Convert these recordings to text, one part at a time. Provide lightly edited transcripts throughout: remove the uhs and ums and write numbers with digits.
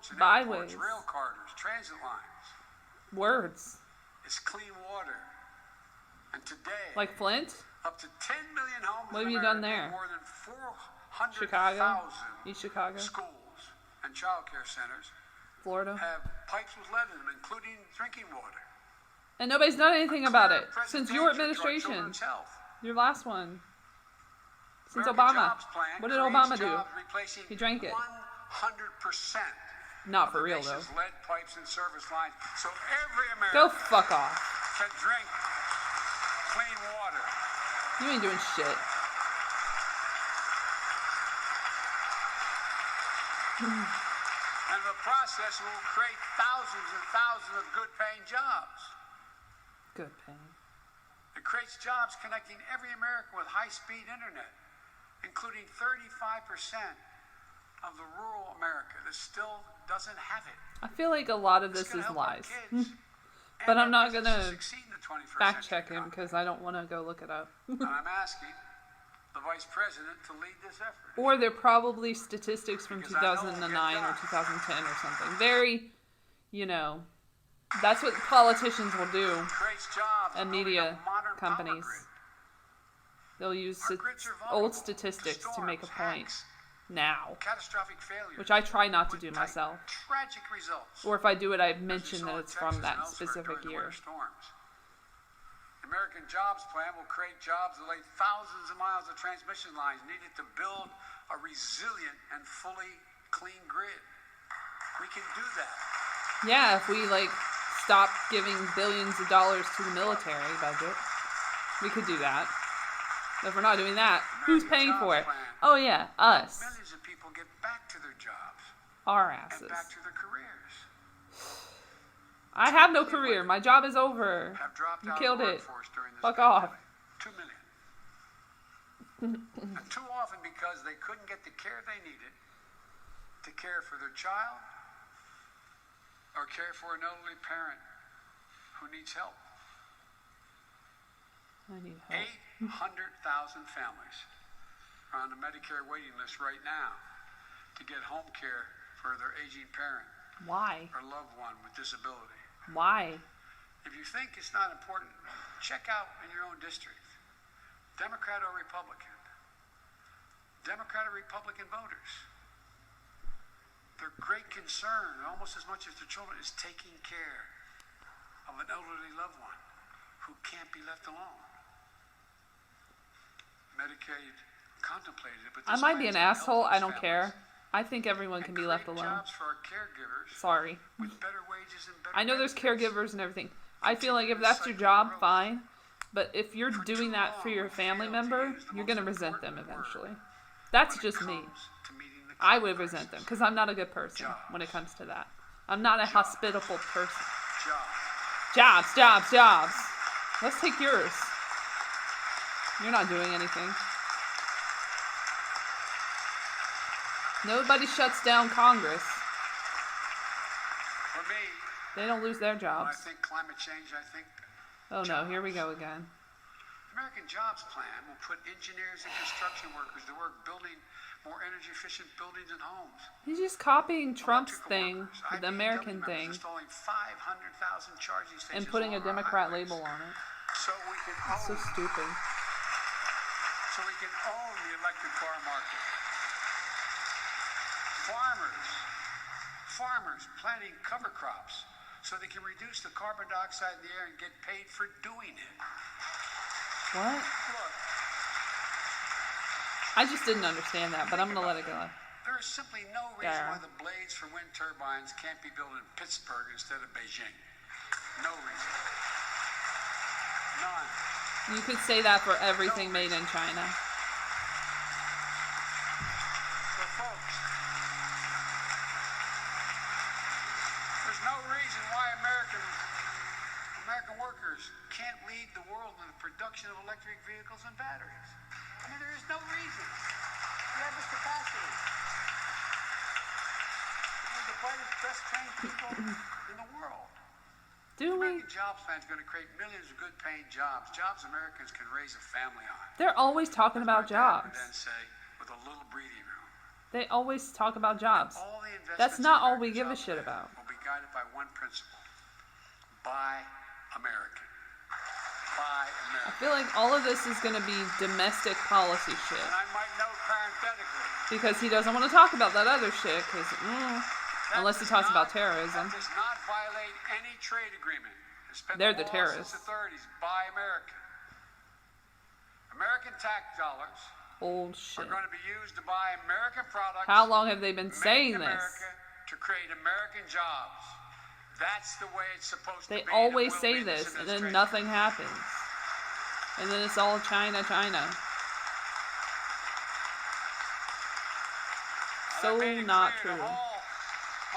ports and byways, airports, rail corridors, transit lines. words. It's clean water. And today, Like Flint? up to 10 million homes What in have you America, done there? more than Chicago? 400,000 East Chicago? schools and child care centers Florida? have pipes with lead in them, including drinking water. And nobody's done anything about it Present since your danger to our administration. children's health. Your last one. Since American Obama. Jobs Plan What did creates Obama do? jobs replacing He drank it. 100% Not for of the real, though. nation's lead pipes and service lines, so every American Go fuck off. can drink clean water. You ain't doing shit. And the process will create thousands and thousands of good-paying jobs. Good pain. It creates jobs connecting every American with high-speed internet, including 35% of the rural America that still doesn't have it. I feel like a lot of It's this gonna is help our lies. kids But and I'm our not businesses gonna succeed in the 21st Fact century check him economy. because I don't want to go look it up. And I'm asking the Vice President to lead this effort. Or they're probably statistics from Because I know 2009 we'll or get 2010 or something. Very, that's what politicians will do. Creates jobs And building media a modern power companies. grid. They'll use Our grids are old vulnerable statistics to storms, make a point hacks, now. catastrophic failure, Which I try not to with do tight, myself. Tragic results. Or if I do it, I as we mention saw that in it's from Texas that and elsewhere specific during the year. winter storms. The American Jobs Plan will create jobs that lay thousands of miles of transmission lines needed to build a resilient and fully clean grid. We can do that. Yeah, if we stop giving billions of dollars to the military budget, we could do that. If we're not doing that, who's paying for it? Oh yeah, us. Millions of people get back to their jobs Our and asses. back to their careers. I have no career. My job is over. Have dropped You out killed of the it. workforce during this Fuck off. pandemic. 2 million. And too often because they couldn't get the care they needed to care for their child or care for an elderly parent who needs help. I need help. 800,000 families are on the Medicare waiting list right now to get home care for their aging parent Why? or loved one with disability. Why? If you think it's not important, check out in your own district, Democrat or Republican. Democrat or Republican voters. Their great concern, almost as much as their children, is taking care of an elderly loved one who can't be left alone. Medicaid contemplated it, but I this might be an plan's gonna help asshole. I those don't care. families I think everyone can and be left create alone. Jobs for our caregivers Sorry. with better wages and better I know there's benefits. caregivers and everything. I feel like if that's your job, fine. But if you're doing that for your family member, you're going to resent them eventually. That's When it just me. comes to meeting the I would crisis. resent them because I'm not a good person when it comes to that. I'm not a hospitable person. Jobs. Jobs. Let's take yours. You're not doing anything. Nobody shuts down Congress. For me, They don't lose their when I jobs. think climate change, I think Oh no, here we go again. American Jobs Plan will put engineers and construction workers to work building more energy-efficient buildings and homes. He's just copying Trump's Electrical thing, workers, the IBEW American members thing, installing 500,000 charging stations and putting a along our Democrat highways. label on it. So we can It's so own, stupid. the electric car market. Farmers planting cover crops so they can reduce the carbon dioxide in the air and get paid for doing it. What? Look, I just didn't understand that, but I'm gonna let it go. there is simply no reason Yeah. why the blades for wind turbines can't be built in Pittsburgh instead of Beijing. No reason. None. You could say that for everything made in China. So folks, there's no reason why American workers can't lead the world in the production of electric vehicles and batteries. I mean, there is no reason. We have this capacity. We're the brightest, best trained people in the world. Do The we? American Jobs Plan is going to create millions of good-paying jobs Americans can raise a family on. They're always talking about As my dad would jobs. then say, with a little breathing room. They always talk about jobs. All the investments That's not in all we American give a job shit plan about. will be guided by one principle. Buy American. Buy I American. feel like all of this is going to be domestic policy shit. And I might note parenthetically, Because he doesn't want to talk about that other shit. Because, that unless he does talks about not- terrorism. That does not violate any trade agreement. It's been They're the the law terrorists. since the 30s. Buy American. American tax dollars are Bullshit. going to be used to buy American products. How long have they been Make saying America this? to create American jobs. That's the way it's supposed They to be. always and it will say be this, and then administration. nothing happens. And then it's all China, China. And So I made it not clear true. to all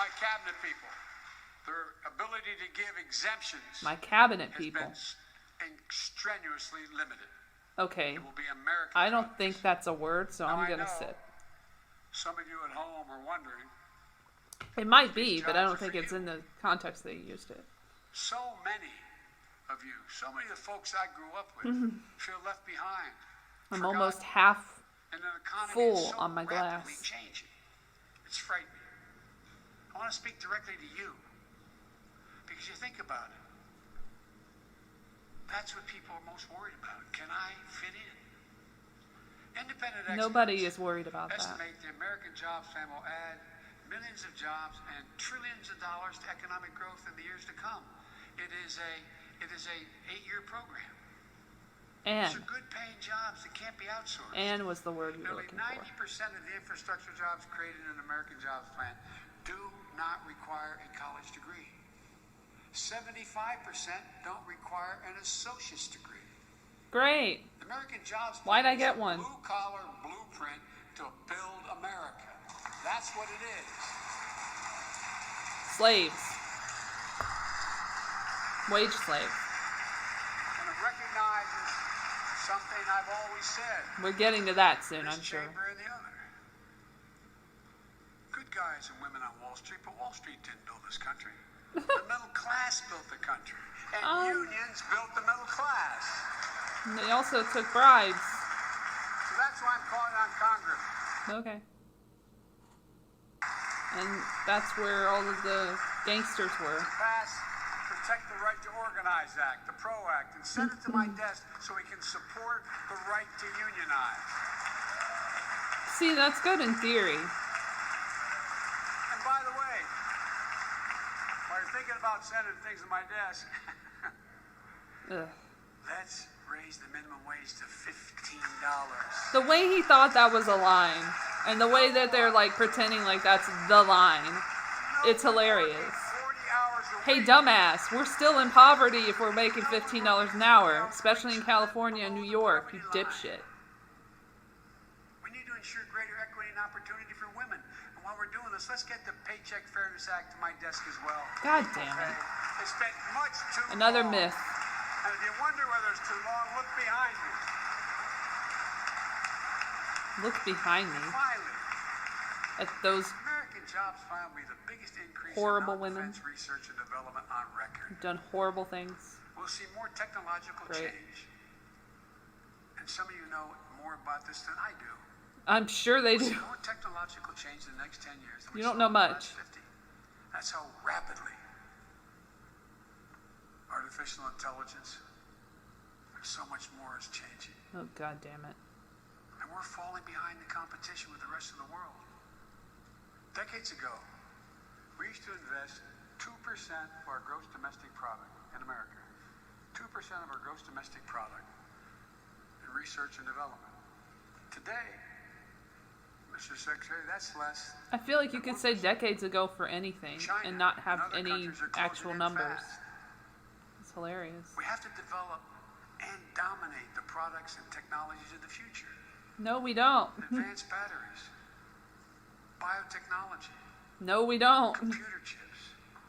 my cabinet people, their ability to give exemptions My cabinet has people. been strenuously limited. Okay. It will be American. I don't products. think that's a word, so Now, I'm I gonna know sit. Some of you at home are wondering, It might be, These but I jobs don't are think for it's you. in the context they used it. so many of you, so many of the folks I grew up with feel left behind. I'm forgotten, almost half. and an economy full is so on my rapidly glass. changing. It's frightening. I want to speak directly to you because you think about it. That's what people are most worried about. Can I fit in? Independent Nobody experts is worried about that. estimate the American jobs plan will add millions of jobs and trillions of dollars to economic growth in the years to come. It is a 8-year program. These And are good paying jobs that can't be outsourced. and was the word you were Nearly looking for. 90% of the infrastructure jobs created in the American Jobs Plan do not require a college degree. 75% don't require an associate's degree. Great. The American Jobs Plan Why'd I is get a one? blue-collar blueprint to build America. That's what it is. Slaves. Wage slaves. And it recognizes something I've always said. We're getting to that soon, This I'm sure. chamber and the other. Good guys and women on Wall Street, but Wall Street didn't build this country. The middle class built the country. And unions built the middle class. And they also took bribes. So that's why I'm calling on Congress. Okay. And that's where all of the gangsters were. Pass Protect the Right to Organize Act, the PRO Act, and send it to my desk so we can support the right to unionize. See, that's good in theory. And by the way, while you're thinking about sending things to my desk, Ugh. let's raise the minimum wage to $15. The way he thought that was a line, and the way that they're like pretending like that's the line, it's hilarious. 40 hours a Hey, week. dumbass, we're still in poverty if we're making $15 an hour, especially in California and New York, you dipshit. We need to ensure greater equity and opportunity for women. And while we're doing this, let's get the Paycheck Fairness Act to my desk as well. God damn Okay? it. They spent much too Another long. myth. And if you wonder whether it's too long, look behind me. Look behind me Finally, at those American Jobs Plan will be the biggest increase Horrible in women. non-defense research and development on record. who've done horrible things. We'll see more technological Great. change. And some of you know more about this than I do. I'm sure they We'll do. see more technological change in the next 10 years than we You don't saw know in the last much. 50. That's how rapidly artificial intelligence, there's so much more is changing. Oh, god damn it. And we're falling behind the competition with the rest of the world. Decades ago, we used to invest 2% of our gross domestic product in America. 2% of our gross domestic product in research and development. Today, Mr. Secretary, that's less. I feel like you could say decades ago for anything China and not have and other any countries are closing actual in numbers. fast. It's hilarious. We have to develop and dominate the products and technologies of the future. No, we don't. Advanced batteries, biotechnology, No, we don't. computer chips.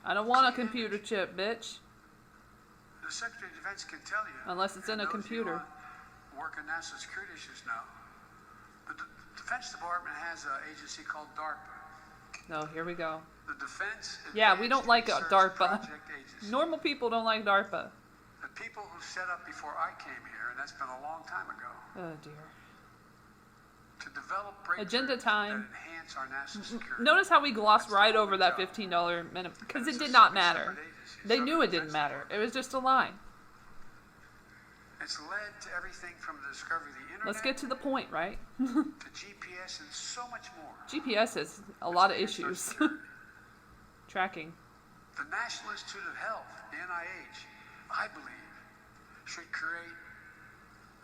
I don't want a computer chip, bitch. The Secretary of Defense can tell you. Unless it's in and a those of you computer. who work in national security issues know. The Defense Department has an agency called DARPA. No, here we go. The Defense Yeah, we don't Advanced like a Research DARPA. Project Agency. Normal people don't like DARPA. The people who set up before I came here, and that's been a long time ago, Oh dear. to to develop breakthroughs Agenda time. that enhance our national security. Notice how we glossed That's the right only over that job. $15 minimum because And it it's did a not separate matter. agency. It's They under knew it the didn't Defense matter. It Department. was just a line. It's led to everything from the discovery of the internet Let's get to the point, right? to GPS and so much more. GPS has a which lot of enhance our issues. security. Tracking. The National Institute of Health, the NIH, I believe, should create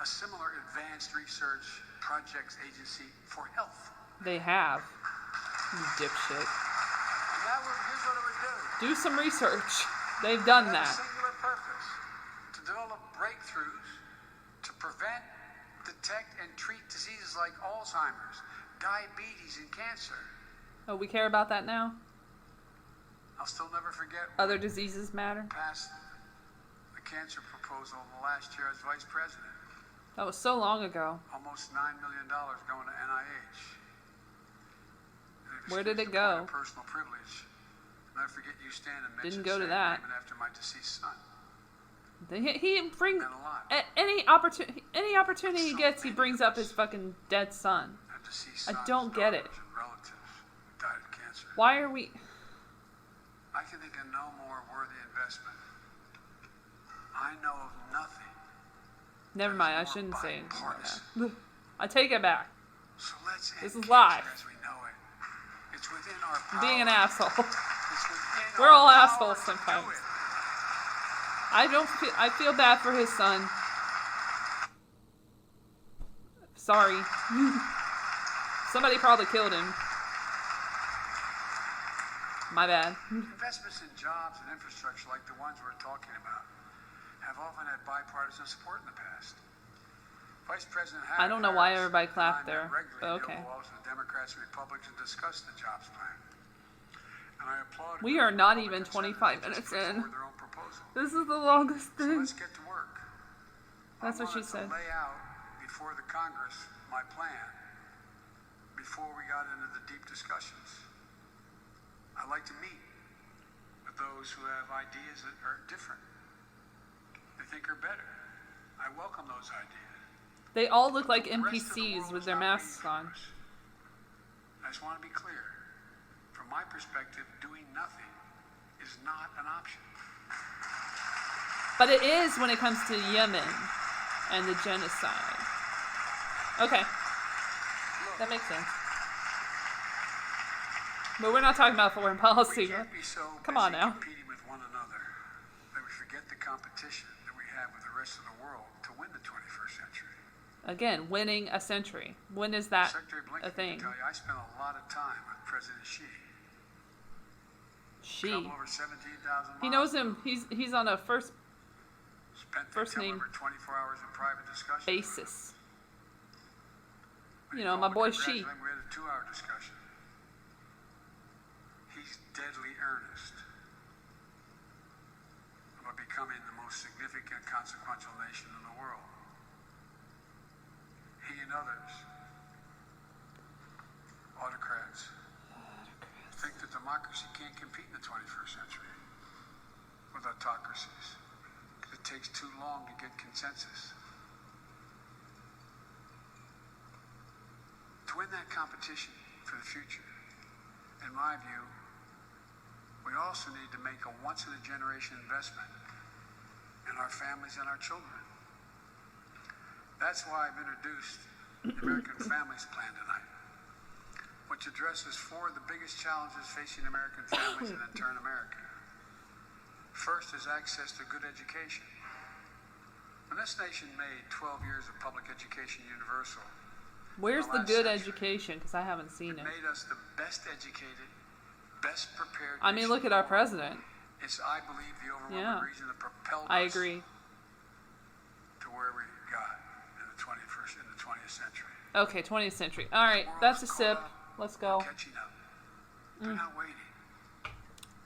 a similar advanced research projects agency for health. They have. You dipshit. And that would, here's what it would do. Do some research. They've done It has that. a singular purpose: to develop breakthroughs to prevent, detect, and treat diseases like Alzheimer's, diabetes, and cancer. Oh, we care about that now? I'll still never forget Other diseases matter? passed a cancer proposal the last year as vice president. That was so long ago. Almost $9 million going to NIH. And Where did excuse it the point go? of personal privilege. I'll never forget you stand and mention Didn't go to Sam that. Raymond after my deceased son. He brings Meant a lot. any opportunity he gets, he brings up his fucking dead son. Our deceased I sons, don't get it. daughters, and relatives who died of cancer. Why are we? I can think of no more worthy investment. I know of nothing. Never mind. I shouldn't say anything like bipartisan. that. I take it back. So let's end This is cancer live. as we know it. It's within our I'm power. being an asshole. It's within We're our all power assholes to sometimes. do it. I feel bad for his son. Sorry. Somebody probably killed him. My bad. Investments in jobs and infrastructure like the ones we're talking about have often had bipartisan support in the past. Vice President Harris. I don't know why everybody and I clapped met there, regularly but in the okay. Oval Office with Democrats and Republicans to discuss the jobs plan. And I applaud. We are not even 25 minutes in. Their own proposal. This is the longest So thing. let's get to work. That's I what she wanted said. to lay out before the Congress my plan before we got into the deep discussions. I like to meet with those who have ideas that are different, they think are better. I welcome those ideas. They all look like The rest of the NPCs world with is their not masks waiting for on. us. I just want to be clear. From my perspective, doing nothing is not an option. But it is when it comes to Yemen and the genocide. Okay, that makes sense. But we're not talking about foreign policy. We can't be so Come busy on now. competing with one another that we forget the competition that we have with the rest of the world to win the 21st century. Again, winning a century. When is that Secretary Blinken a thing? can tell you, I spent a lot of time with President Xi. She. Traveled over 17,000 miles. He knows him. He's on a first Spent first until name over 24 hours in private discussion. basis. When You he know, called my boy to Xi. congratulate him, we had a 2-hour discussion. He's deadly earnest about becoming the most significant, consequential nation in the world. He and others, autocrats, think that democracy can't compete in the 21st century with autocracies. It takes too long to get consensus. To win that competition for the future, in my view, we also need to make a once-in-a-generation investment in our families and our children. That's why I've introduced the American Families Plan tonight, which addresses 4 of the biggest challenges facing American families and in turn America. First is access to good education. When this nation made 12 years of public education universal, Where's the the last good century. education? Because I haven't seen it it. made us the best educated, best prepared I mean, nation look in at the our world. president. It's, I believe, the overwhelming Yeah. reason that propelled I us agree. to where we got in the 20th century. Okay, 20th century. All right, that's a sip. Let's go. Catching up. They're not waiting.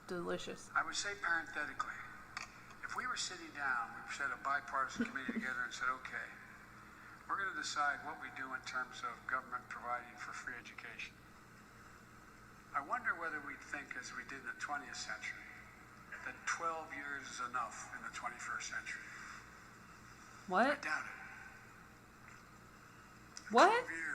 Delicious. I would say parenthetically, if we were sitting down, we set a bipartisan committee together and said, okay, we're going to decide what we do in terms of government providing for free education. I wonder whether we'd think, as we did in the 20th century, that 12 years is enough in the 21st century. I What? doubt it. What? 12 years